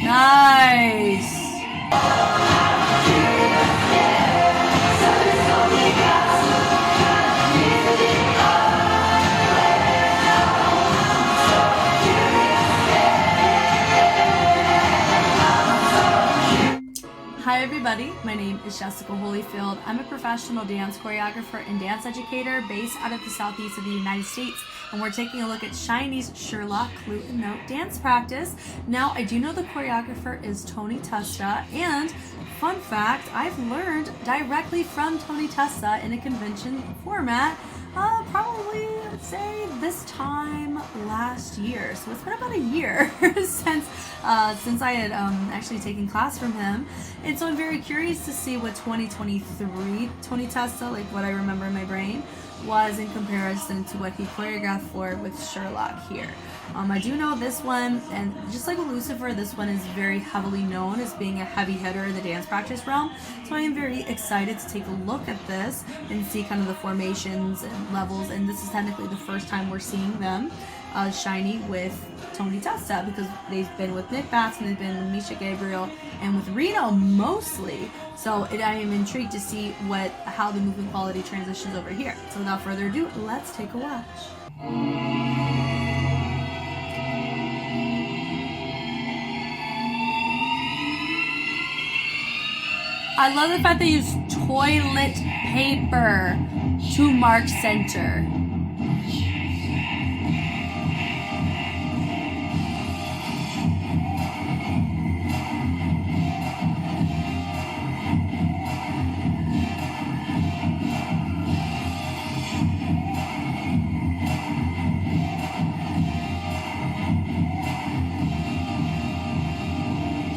Nice. Hi everybody, my name is Jessica Holyfield. I'm a professional dance choreographer and dance educator based out of the southeast of the United States, and we're taking a look at SHINee's Sherlock flute and note dance practice. Now, I do know the choreographer is TESTA, and fun fact, I've learned directly from TESTA in a convention format probably, I would say, this time last year. So it's been about a year since I had actually taken class from him. And so I'm very curious to see what 2023 TESTA, like what I remember in my brain, was in comparison to what he choreographed for with Sherlock here. I do know this one, and just like with Lucifer, this one is very heavily known as being a heavy hitter in the dance practice realm. So I am very excited to take a look at this and see kind of the formations and levels. And this is technically the first time we're seeing them, SHINee with TESTA, because they've been with Nick Batson, they've been with Misha Gabriel, and with Reno mostly. So I am intrigued to see how the movement quality transitions over here. So without further ado, let's take a watch. I love the fact they use toilet paper to mark center.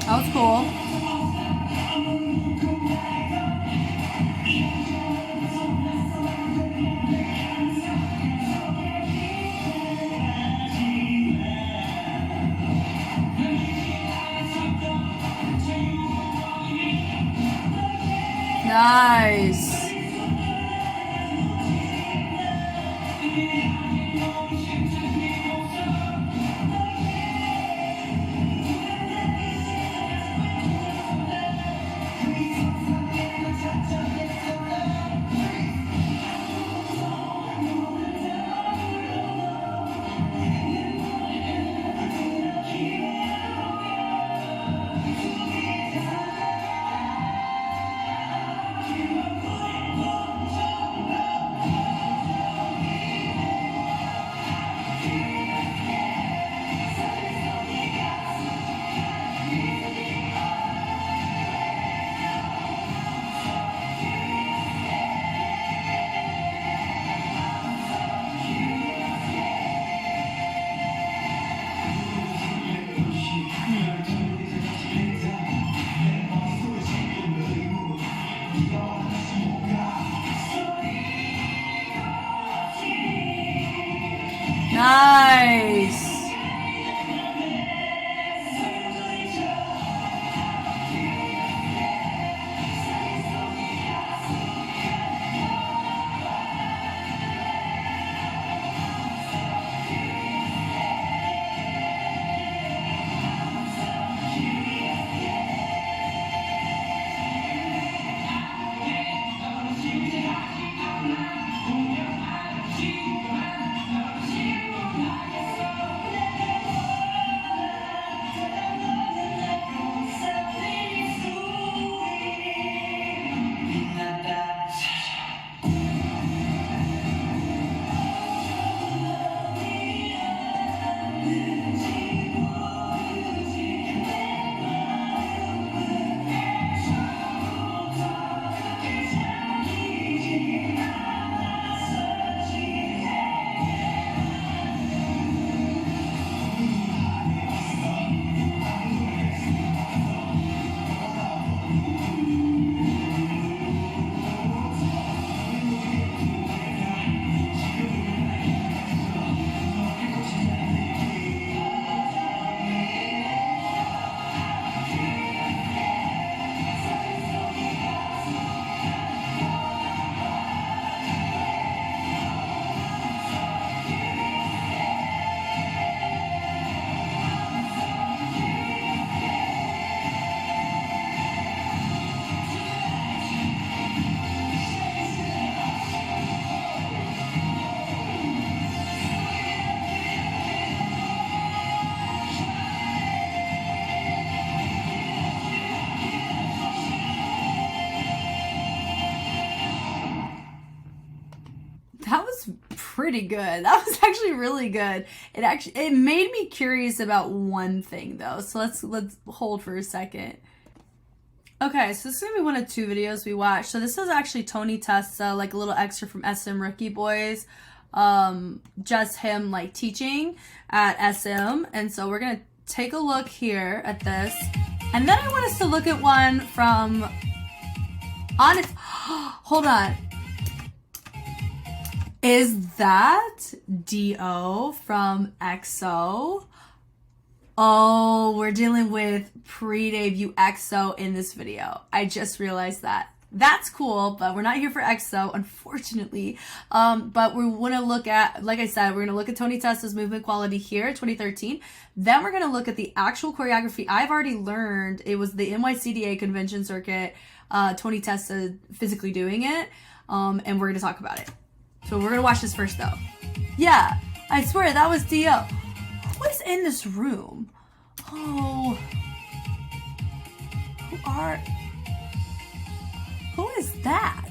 That was cool. Nice. Nice. was pretty good. That was actually really good. It made me curious about one thing though. So let's hold for a second. Okay, so this is gonna be one of 2 videos we watched. So this is actually Tony Testa, like a little extra from SM Rookie Boys. Just him like teaching at SM. And so we're gonna take a look here at this. And then I want us to look at one from Honest. Hold on. Is that D.O. from EXO? Oh, we're dealing with pre-debut EXO in this video. I just realized that. That's cool, but we're not here for EXO, unfortunately. But we want to look at, like I said, we're going to look at Tony Testa's movement quality here, 2013. Then we're going to look at the actual choreography. I've already learned it was the NYCDA convention circuit, Tony Testa physically doing it, and we're going to talk about it. So we're going to watch this first, though. Yeah, I swear, that was D.O. What is in this room? Oh. Who is that?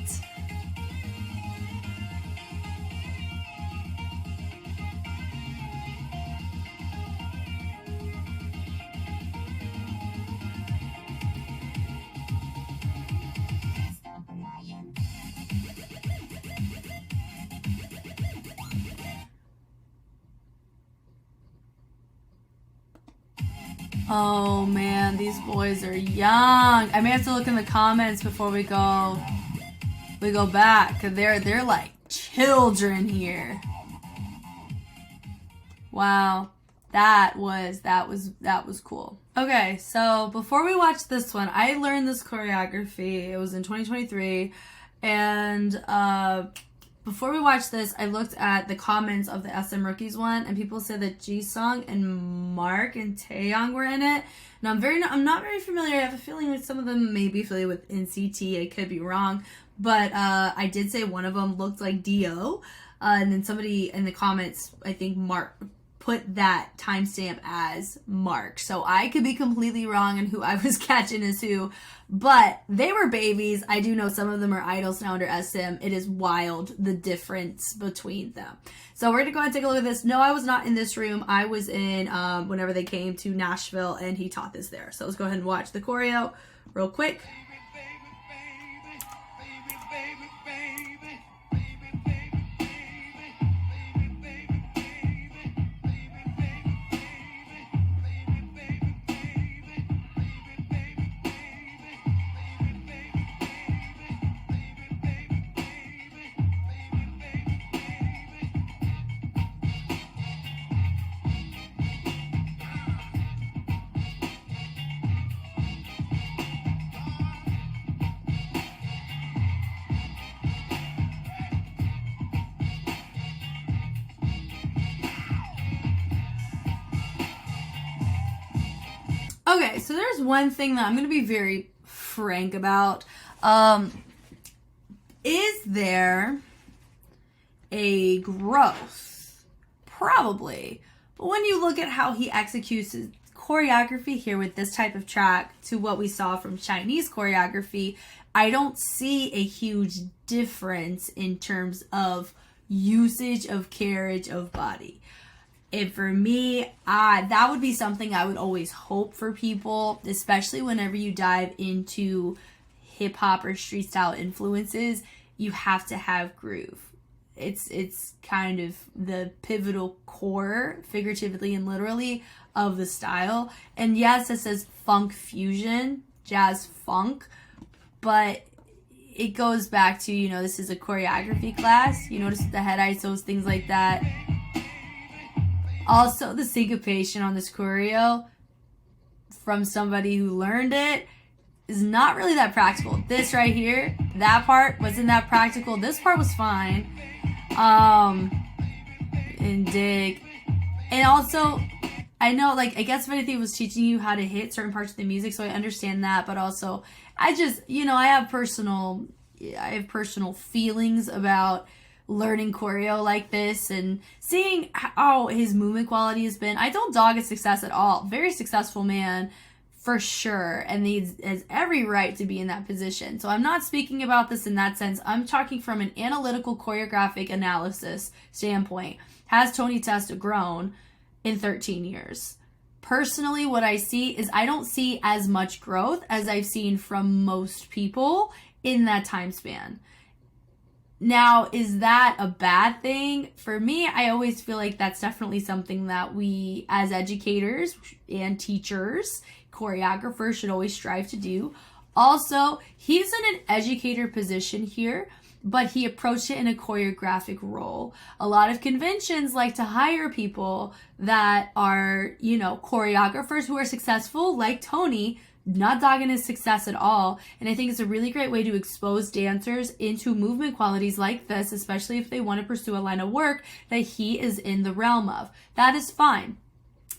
Oh man, these boys are young. I may have to look in the comments before we go back, cause they're like children here. Wow, that was cool. Okay, so before we watch this one, I learned this choreography. It was in 2023, and before we watched this, I looked at the comments of the SM Rookies one, and people said that Jisung and Mark and Taeyong were in it. Now I'm not very familiar. I have a feeling that some of them may be familiar with NCT. I could be wrong, but I did say one of them looked like Dio, and then somebody in the comments, I think Mark, put that timestamp as Mark. So I could be completely wrong in who I was catching as who, but they were babies. I do know some of them are idols now under SM. It is wild, the difference between them. So we're gonna go ahead and take a look at this. No, I was not in this room. I was in whenever they came to Nashville and he taught this there. So let's go ahead and watch the choreo real quick. Okay, so there's one thing that I'm going to be very frank about. Is there a growth? Probably. But when you look at how he executes his choreography here with this type of track to what we saw from SHINee's choreography, I don't see a huge difference in terms of usage of carriage of body. And for me, that would be something I would always hope for people, especially whenever you dive into hip hop or street style influences. You have to have groove. It's kind of the pivotal core, figuratively and literally, of the style. And yes, it says funk fusion, jazz funk, but it goes back to, you know, this is a choreography class. You notice the head ISOs, things like that. Also, the syncopation on this choreo from somebody who learned it is not really that practical. This right here, that part wasn't that practical. This part was fine. And dig. And also, I know, like, I guess if anything was teaching you how to hit certain parts of the music, so I understand that, but also, I just, you know, I have personal feelings about learning choreo like this and seeing how his movement quality has been. I don't dog his success at all. Very successful man for sure, and has every right to be in that position. So I'm not speaking about this in that sense. I'm talking from an analytical choreographic analysis standpoint. Has Tony Testa grown in 13 years? Personally, what I see is I don't see as much growth as I've seen from most people in that time span. Now, is that a bad thing? For me, I always feel like that's definitely something that we as educators and teachers, choreographers, should always strive to do. Also, he's in an educator position here, but he approached it in a choreographic role. A lot of conventions like to hire people that are, choreographers who are successful, like Tony, not dogging his success at all. And I think it's a really great way to expose dancers into movement qualities like this, especially if they want to pursue a line of work that he is in the realm of. That is fine.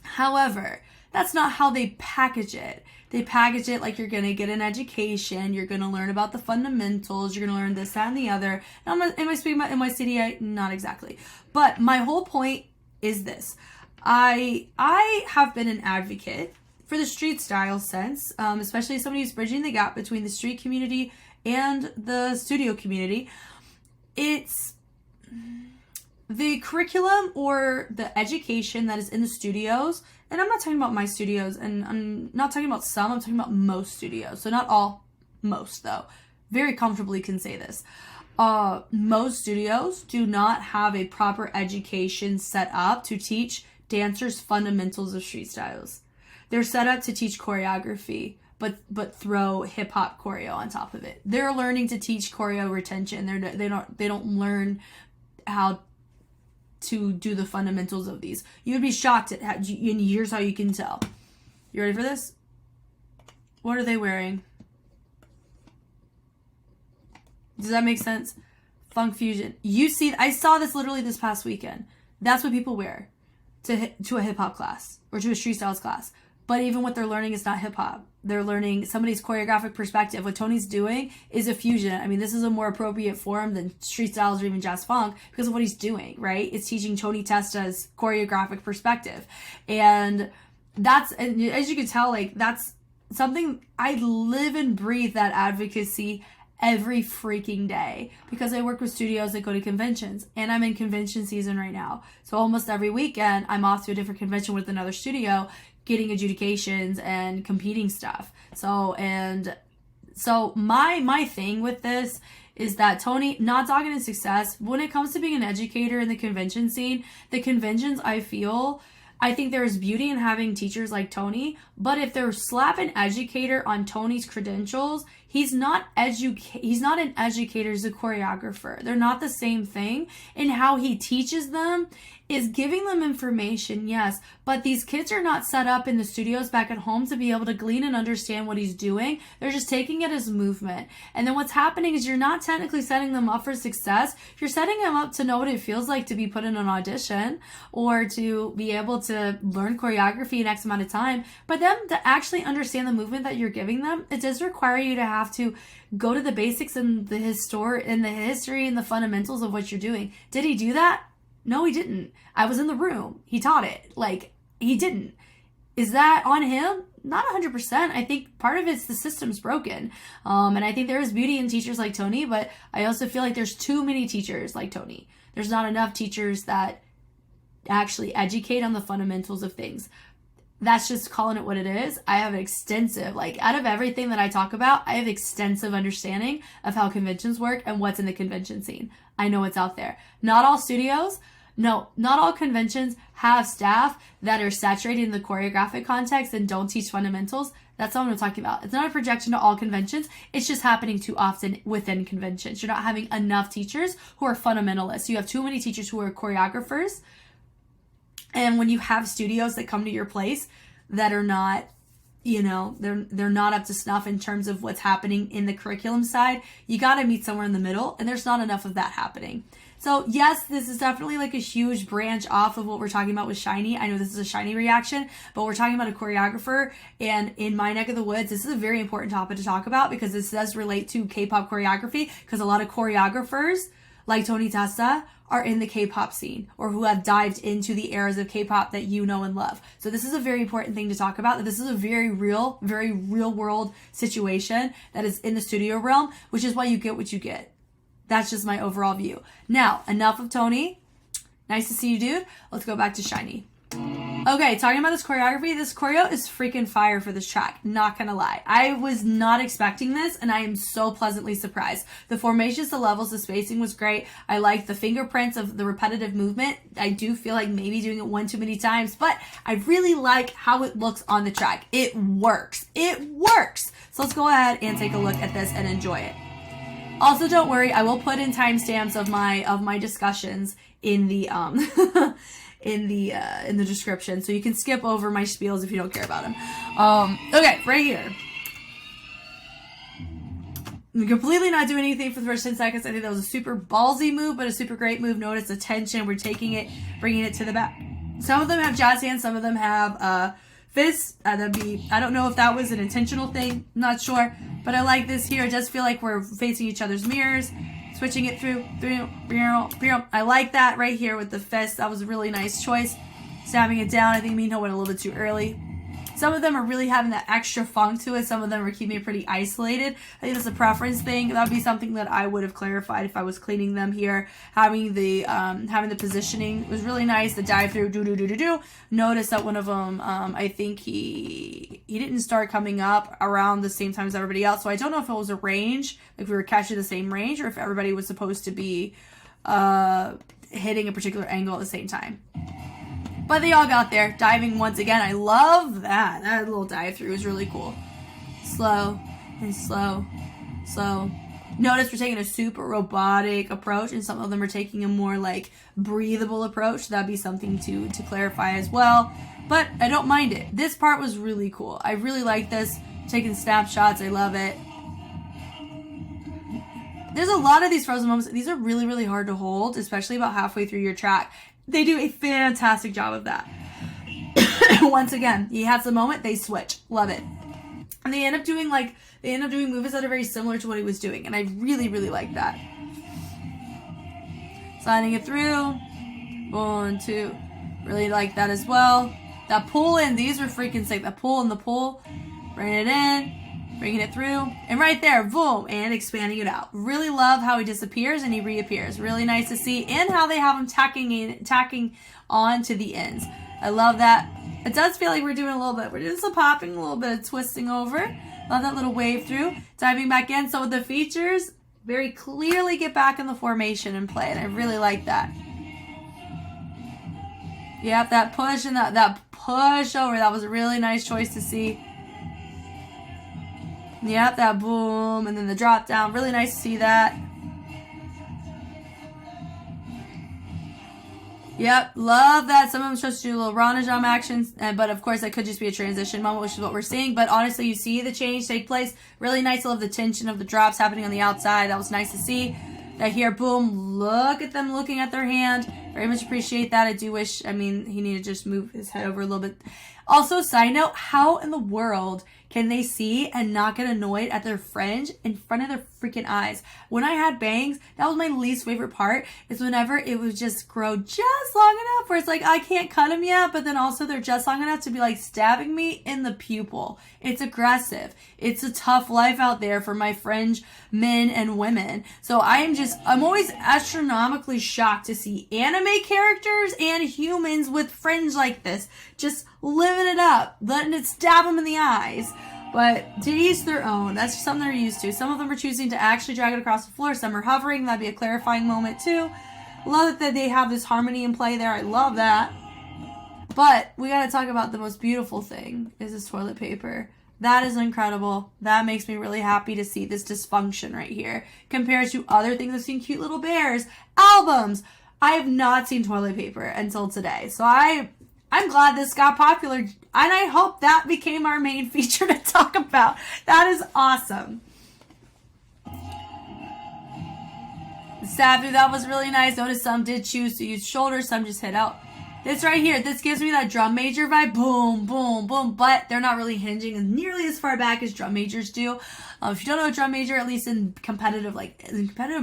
However, that's not how they package it. They package it like you're going to get an education, you're going to learn about the fundamentals, you're going to learn this, that, and the other. Am I speaking about NYCDI? Not exactly. But my whole point is this. I have been an advocate for the street style sense, especially as somebody who's bridging the gap between the street community and the studio community. It's the curriculum or the education that is in the studios, and I'm not talking about my studios, and I'm not talking about some, I'm talking about most studios. So not all, most though. Very comfortably can say this. Most studios do not have a proper education set up to teach dancers fundamentals of street styles. They're set up to teach choreography, but throw hip hop choreo on top of it. They're learning to teach choreo retention. They don't learn how to do the fundamentals of these. You would be shocked at and here's how you can tell. You ready for this? What are they wearing? Does that make sense? Funk fusion. I saw this literally this past weekend. That's what people wear to a hip hop class or to a street styles class. But even what they're learning is not hip hop. They're learning somebody's choreographic perspective. What Tony's doing is a fusion. I mean, this is a more appropriate form than street styles or even jazz funk because of what he's doing, right? It's teaching Tony Testa's choreographic perspective. And as you can tell, like, that's something I live and breathe, that advocacy every freaking day, because I work with studios that go to conventions, and I'm in convention season right now. So almost every weekend I'm off to a different convention with another studio, getting adjudications and competing stuff. So my thing with this is that Tony, not dogging his success, when it comes to being an educator in the convention scene, the conventions, I think there is beauty in having teachers like Tony, but if they're slapping educator on Tony's credentials, he's not an educator, he's a choreographer. They're not the same thing. And how he teaches them is giving them information, yes, but these kids are not set up in the studios back at home to be able to glean and understand what he's doing. They're just taking it as movement. And then what's happening is you're not technically setting them up for success. You're setting them up to know what it feels like to be put in an audition or to be able to learn choreography in X amount of time. But them to actually understand the movement that you're giving them, it does require you to have to go to the basics and the history and the fundamentals of what you're doing. Did he do that? No, he didn't. I was in the room. He taught it. Like, he didn't. Is that on him? Not 100%. I think part of it's the system's broken. And I think there is beauty in teachers like Tony, but I also feel like there's too many teachers like Tony. There's not enough teachers that actually educate on the fundamentals of things. That's just calling it what it is. I have an extensive, out of everything that I talk about, I have extensive understanding of how conventions work and what's in the convention scene. I know what's out there. Not all conventions have staff that are saturated in the choreographic context and don't teach fundamentals. That's not what I'm talking about. It's not a projection to all conventions. It's just happening too often within conventions. You're not having enough teachers who are fundamentalists. You have too many teachers who are choreographers. And when you have studios that come to your place that are not, they're not up to snuff in terms of what's happening in the curriculum side, you got to meet somewhere in the middle, and there's not enough of that happening. So yes, this is definitely like a huge branch off of what we're talking about with SHINee. I know this is a SHINee reaction, but we're talking about a choreographer, and in my neck of the woods, this is a very important topic to talk about because this does relate to K-pop choreography, because a lot of choreographers like Tony Testa are in the K-pop scene or who have dived into the eras of K-pop that you know and love. So this is a very important thing to talk about. That this is a very real world situation that is in the studio realm, which is why you get what you get. That's just my overall view. Now, enough of Tony. Nice to see you, dude. Let's go back to SHINee. Okay, talking about this choreography, this choreo is freaking fire for this track. Not gonna lie. I was not expecting this, and I am so pleasantly surprised. The formations, the levels, the spacing was great. I like the fingerprints of the repetitive movement. I do feel like maybe doing it one too many times, but I really like how it looks on the track. It works. It works! So let's go ahead and take a look at this and enjoy it. Also, don't worry, I will put in timestamps of my discussions in the in the description, so you can skip over my spiels if you don't care about them. Okay, right here. I'm completely not doing anything for the first 10 seconds. I think that was a super ballsy move, but a super great move. Notice the tension. We're taking it, bringing it to the back. Some of them have jazz hands. Some of them have fists. I don't know if that was an intentional thing. Not sure. But I like this here. It does feel like we're facing each other's mirrors. Switching it through. I like that right here with the fist. That was a really nice choice. Stabbing it down. I think Minho went a little bit too early. Some of them are really having that extra funk to it. Some of them are keeping it pretty isolated. I think that's a preference thing. That would be something that I would have clarified if I was cleaning them here. Having the positioning was really nice. The dive through, do. Notice that one of them, I think he didn't start coming up around the same time as everybody else. So I don't know if it was a range, like we were catching the same range, or if everybody was supposed to be hitting a particular angle at the same time. But they all got there. Diving once again. I love that. That little dive through is really cool. Slow and slow. Slow. Notice we're taking a super robotic approach, and some of them are taking a more like breathable approach. That'd be something to clarify as well. But I don't mind it. This part was really cool. I really like this. Taking snapshots. I love it. There's a lot of these frozen moments. These are really, really hard to hold, especially about halfway through your track. They do a fantastic job of that. Once again, he has the moment, they switch. Love it. And they end up doing moves that are very similar to what he was doing. And I really, really like that. Sliding it through. 1, 2. Really like that as well. That pull in, these were freaking sick. The pull and the pull. Bring it in. Bringing it through, and right there, boom, and expanding it out. Really love how he disappears and he reappears. Really nice to see, and how they have him tacking on to the ends. I love that. It does feel like we're doing some popping, a little bit of twisting over. Love that little wave through. Diving back in, so with the features, very clearly get back in the formation and play, and I really like that. Yep, that push and that push over, that was a really nice choice to see. Yep, that boom, and then the drop down. Really nice to see that. Yep, love that. Some of them supposed to do little Rana jump actions, but of course that could just be a transition moment, which is what we're seeing. But honestly, you see the change take place. Really nice. I love the tension of the drops happening on the outside. That was nice to see. That here, boom, look at them looking at their hand. Very much appreciate that. I do wish, he needed to just move his head over a little bit. Also, side note, how in the world can they see and not get annoyed at their fringe in front of their freaking eyes? When I had bangs, that was my least favorite part, is whenever it would just grow just long enough where it's like, I can't cut them yet, but then also they're just long enough to be like stabbing me in the pupil. It's aggressive. It's a tough life out there for my fringe men and women. So I'm always astronomically shocked to see anime characters and humans with fringe like this, just living it up, letting it stab them in the eyes. But to each their own. That's just something they're used to. Some of them are choosing to actually drag it across the floor. Some are hovering. That'd be a clarifying moment too. Love that they have this harmony in play there. I love that. But we gotta talk about the most beautiful thing, is this toilet paper. That is incredible. That makes me really happy to see this dysfunction right here. Compared to other things I've seen, cute little bears, albums. I have not seen toilet paper until today. So I'm glad this got popular, and I hope that became our main feature to talk about. That is awesome. Stab through, that was really nice. Notice some did choose to use shoulders, some just hit out. This right here, this gives me that drum major vibe. Boom, boom, boom. But they're not really hinging nearly as far back as drum majors do. If you don't know a drum major, at least in competitive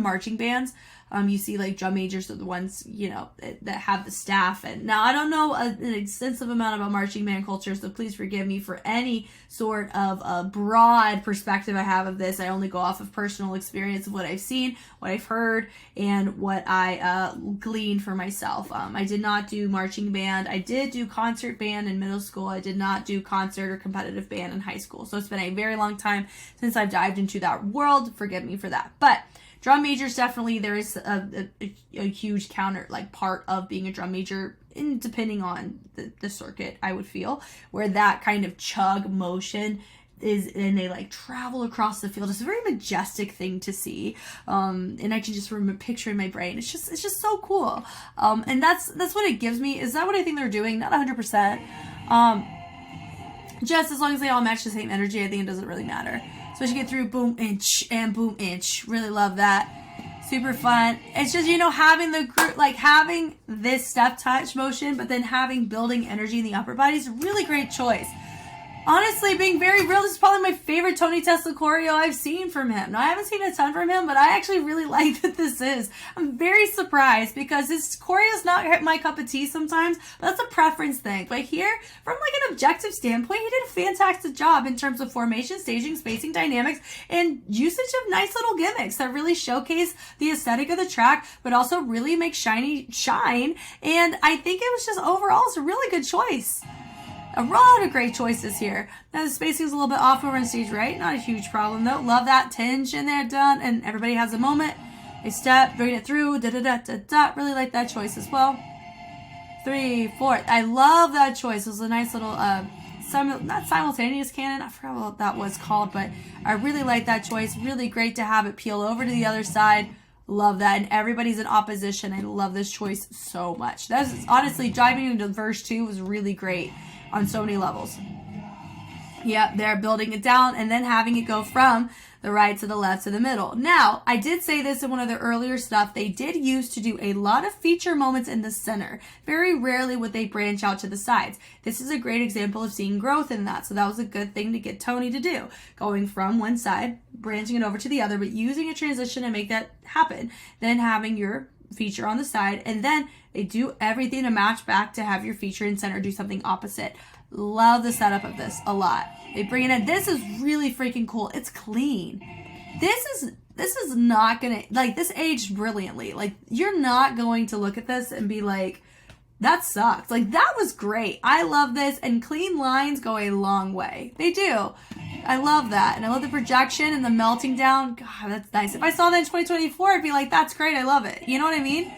marching bands, You see like drum majors are the ones, you know, that have the staff. And now I don't know an extensive amount about marching band culture, so please forgive me for any sort of a broad perspective I have of this. I only go off of personal experience of what I've seen, what I've heard, and what I gleaned for myself. I did not do marching band. I did do concert band in middle school. I did not do concert or competitive band in high school. So it's been a very long time since I've dived into that world. Forgive me for that. But drum majors, definitely there is a huge counter, like part of being a drum major, in depending on the circuit, I would feel, where that kind of chug motion is, and they like travel across the field. It's a very majestic thing to see, and I can just picture in my brain. It's just so cool, and that's what it gives me. Is that what I think they're doing? Not 100%. Just as long as they all match the same energy, I think it doesn't really matter. So as you get through boom inch and boom inch, really love that. Super fun. It's just, you know, having the group, like having this step touch motion, but then having building energy in the upper body is a really great choice. Honestly, being very real, this is probably my favorite Tony TESTA choreo I've seen from him. Now, I haven't seen a ton from him, but I actually really like that this is. I'm very surprised because his choreo is not my cup of tea sometimes, but that's a preference thing. But here, from like an objective standpoint, he did a fantastic job in terms of formation, staging, spacing, dynamics, and usage of nice little gimmicks that really showcase the aesthetic of the track, but also really make SHINee shine. And I think it was just overall, it's a really good choice. A lot of great choices here. Now the spacing's a little bit off over on stage right. Not a huge problem though. Love that tinge in there, done. And everybody has a moment. A step, bring it through, da-da-da-da-da. Really like that choice as well. 3, 4. I love that choice. It was a nice little, not simultaneous cannon. I forgot what that was called, but I really like that choice. Really great to have it peel over to the other side. Love that. And everybody's in opposition. I love this choice so much. That's honestly, diving into verse 2 was really great on so many levels. Yep, they're building it down and then having it go from the right to the left to the middle. Now, I did say this in one of the earlier stuff. They did use to do a lot of feature moments in the center. Very rarely would they branch out to the sides. This is a great example of seeing growth in that. So that was a good thing to get Tony to do. Going from one side, branching it over to the other, but using a transition to make that happen. Then having your feature on the side, and then they do everything to match back to have your feature in center do something opposite. Love the setup of this a lot. They bring it in. This is really freaking cool. It's clean. This is not gonna, like, this aged brilliantly. Like, you're not going to look at this and be like, that sucked. Like, that was great. I love this, and clean lines go a long way. They do. I love that. And I love the projection and the melting down. God, that's nice. If I saw that in 2024, I'd be like, that's great. I love it. You know what I mean?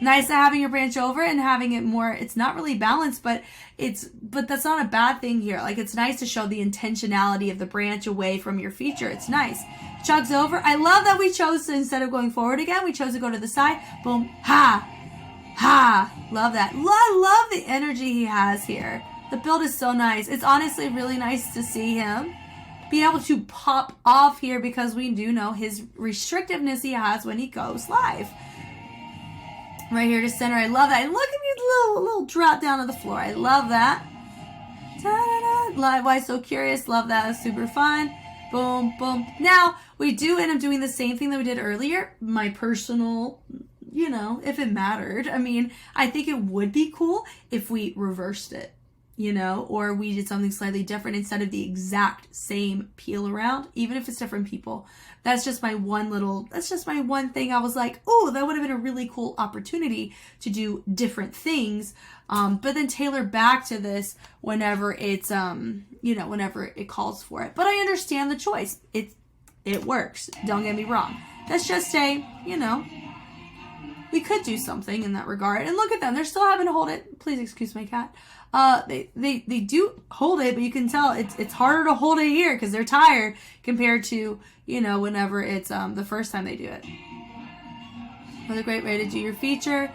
Nice to having your branch over and having it more, it's not really balanced, but that's not a bad thing here. Like, it's nice to show the intentionality of the branch away from your feature. It's nice. Chugs over. I love that we chose to, instead of going forward again, we chose to go to the side. Boom. Ha. Ha. Love that. Love the energy he has here. The build is so nice. It's honestly really nice to see him be able to pop off here, because we do know his restrictiveness he has when he goes live. Right here to center. I love that. And look at me, little drop down to the floor. I love that. Ta-da-da. Live Why So Curious. Love that. It's super fun. Boom, boom. Now, we do end up doing the same thing that we did earlier. My personal, you know, if it mattered. I mean, I think it would be cool if we reversed it, you know, or we did something slightly different instead of the exact same peel around, even if it's different people. That's just my one thing. I was like, oh, that would have been a really cool opportunity to do different things. But then tailor back to this whenever it's, you know, whenever it calls for it. But I understand the choice. It works. Don't get me wrong. Let's just say, you know, we could do something in that regard. And look at them. They're still having to hold it. Please excuse my cat. They do hold it, but you can tell it's harder to hold it here because they're tired compared to, you know, whenever it's the first time they do it. Another great way to do your feature.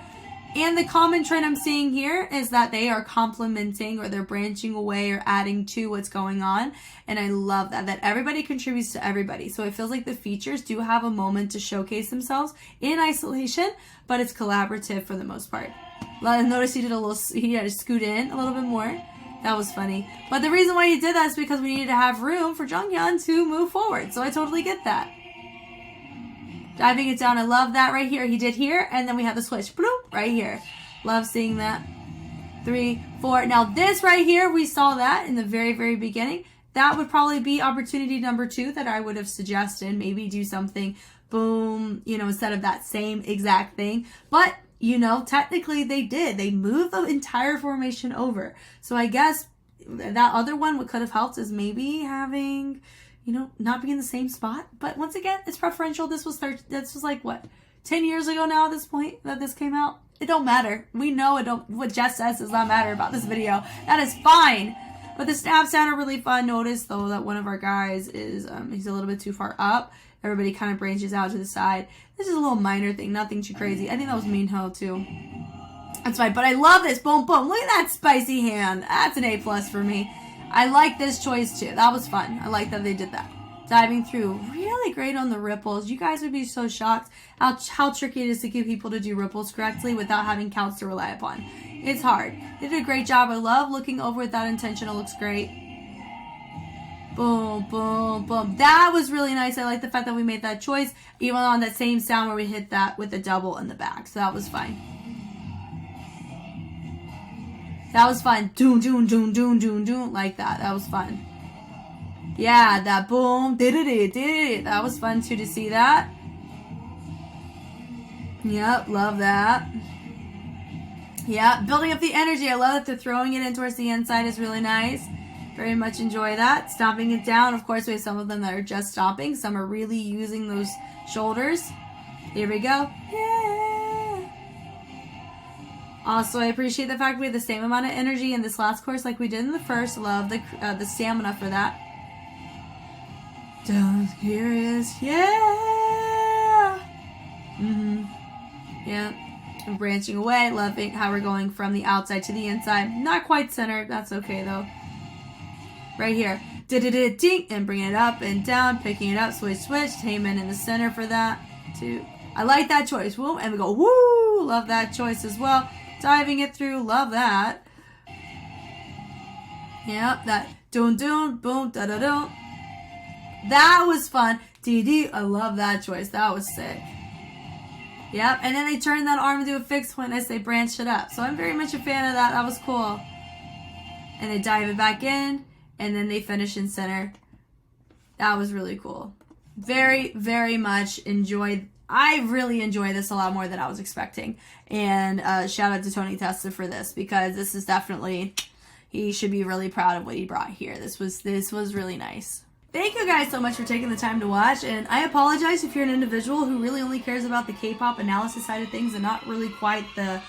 And the common trend I'm seeing here is that they are complementing, or they're branching away or adding to what's going on. And I love that everybody contributes to everybody. So it feels like the features do have a moment to showcase themselves in isolation, but it's collaborative for the most part. Notice he had to scoot in a little bit more. That was funny. But the reason why he did that is because we needed to have room for Jonghyun to move forward. So I totally get that. Diving it down. I love that right here. He did here, and then we have the switch. Bloop, right here. Love seeing that. 3, 4. Now this right here, we saw that in the very, very beginning. That would probably be opportunity number 2 that I would have suggested. Maybe do something, boom, you know, instead of that same exact thing. But, you know, technically they did. They moved the entire formation over. So I guess that other one, what could have helped is maybe having, you know, not be in the same spot. But once again, it's preferential. This was like, what, 10 years ago now at this point that this came out? It don't matter. We know it don't, what Jess says does not matter about this video. That is fine. But the snaps down are really fun. Notice, though, that one of our guys is, he's a little bit too far up. Everybody kind of branches out to the side. This is a little minor thing. Nothing too crazy. I think that was Minho, too. That's fine. But I love this. Boom, boom. Look at that spicy hand. That's an A+ for me. I like this choice, too. That was fun. I like that they did that. Diving through. Really great on the ripples. You guys would be so shocked how tricky it is to get people to do ripples correctly without having counts to rely upon. It's hard. They did a great job. I love looking over with that intention. It looks great. Boom, boom, boom. That was really nice. I like the fact that we made that choice, even on that same sound where we hit that with a double in the back. So that was fine. That was fun. Doon, doon, doon, doon, doon, doon. Like that. That was fun. Yeah, that boom. Did. That was fun too to see that. Yep, love that. Yeah, building up the energy. I love that they're throwing it in towards the inside is really nice. Very much enjoy that. Stomping it down. Of course, we have some of them that are just stomping. Some are really using those shoulders. Here we go. Yeah. Also, I appreciate the fact we have the same amount of energy in this last course like we did in the first. Love the stamina for that. Down curious. Yeah. Yeah. And branching away, loving how we're going from the outside to the inside. Not quite centered, that's okay though. Right here. Ding, and bringing it up and down, picking it up, switch, Heyman in the center for that. Too. I like that choice. Woo, and we go, woo! Love that choice as well. Diving it through, love that. Yep, that doon, boom, da-da-doon. That was fun. DD, I love that choice. That was sick. Yep, and then they turned that arm into a fixed point as they branched it up. So I'm very much a fan of that. That was cool. And they dive it back in, and then they finish in center. That was really cool. Very, very much enjoyed. I really enjoy this a lot more than I was expecting. And shout out to Tony Testa for this, because this is definitely, he should be really proud of what he brought here. This was really nice. Thank you guys so much for taking the time to watch, and I apologize if you're an individual who really only cares about the K-pop analysis side of things and not really quite the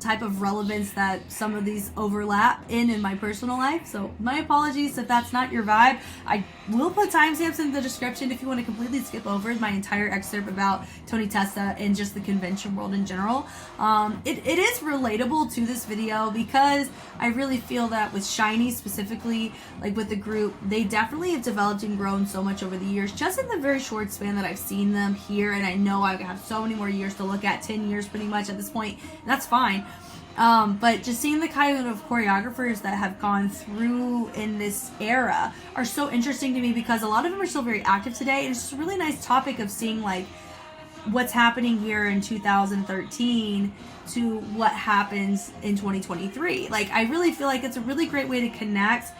type of relevance that some of these overlap in my personal life. So my apologies if that's not your vibe. I will put timestamps in the description if you want to completely skip over my entire excerpt about Tony Testa and just the convention world in general. It is relatable to this video because I really feel that with SHINee specifically, like with the group, they definitely have developed and grown so much over the years, just in the very short span that I've seen them here. And I know I have so many more years to look at, 10 years pretty much at this point, and that's fine. But just seeing the kind of choreographers that have gone through in this era are so interesting to me, because a lot of them are still very active today. And it's just a really nice topic of seeing like what's happening here in 2013 to what happens in 2023. Like, I really feel like it's a really great way to connect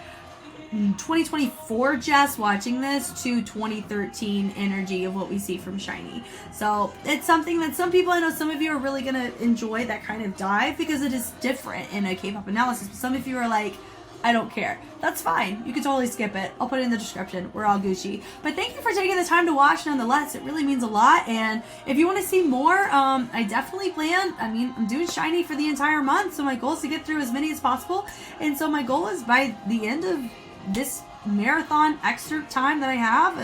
2024 Jess watching this to 2013 energy of what we see from SHINee. So it's something that some people, I know some of you are really gonna enjoy that kind of dive because it is different in a K-pop analysis, but some of you are like, I don't care. That's fine. You can totally skip it. I'll put it in the description. We're all Gucci. But thank you for taking the time to watch nonetheless. It really means a lot. And if you want to see more, I definitely plan. I mean, I'm doing SHINee for the entire month, so my goal is to get through as many as possible. And so my goal is by the end of this marathon excerpt time that I have,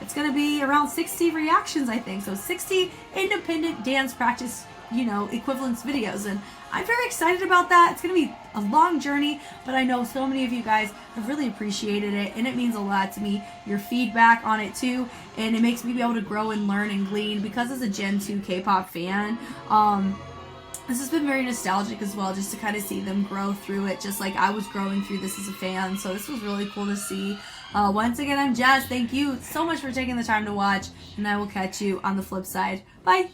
it's going to be around 60 reactions, I think. So 60 independent dance practice, equivalence videos. And I'm very excited about that. It's going to be a long journey, but I know so many of you guys have really appreciated it, and it means a lot to me. Your feedback on it too, and it makes me be able to grow and learn and glean, because as a Gen 2 K-pop fan, This has been very nostalgic as well, just to kind of see them grow through it, just like I was growing through this as a fan. So this was really cool to see. Once again, I'm Jess. Thank you so much for taking the time to watch, and I will catch you on the flip side. Bye!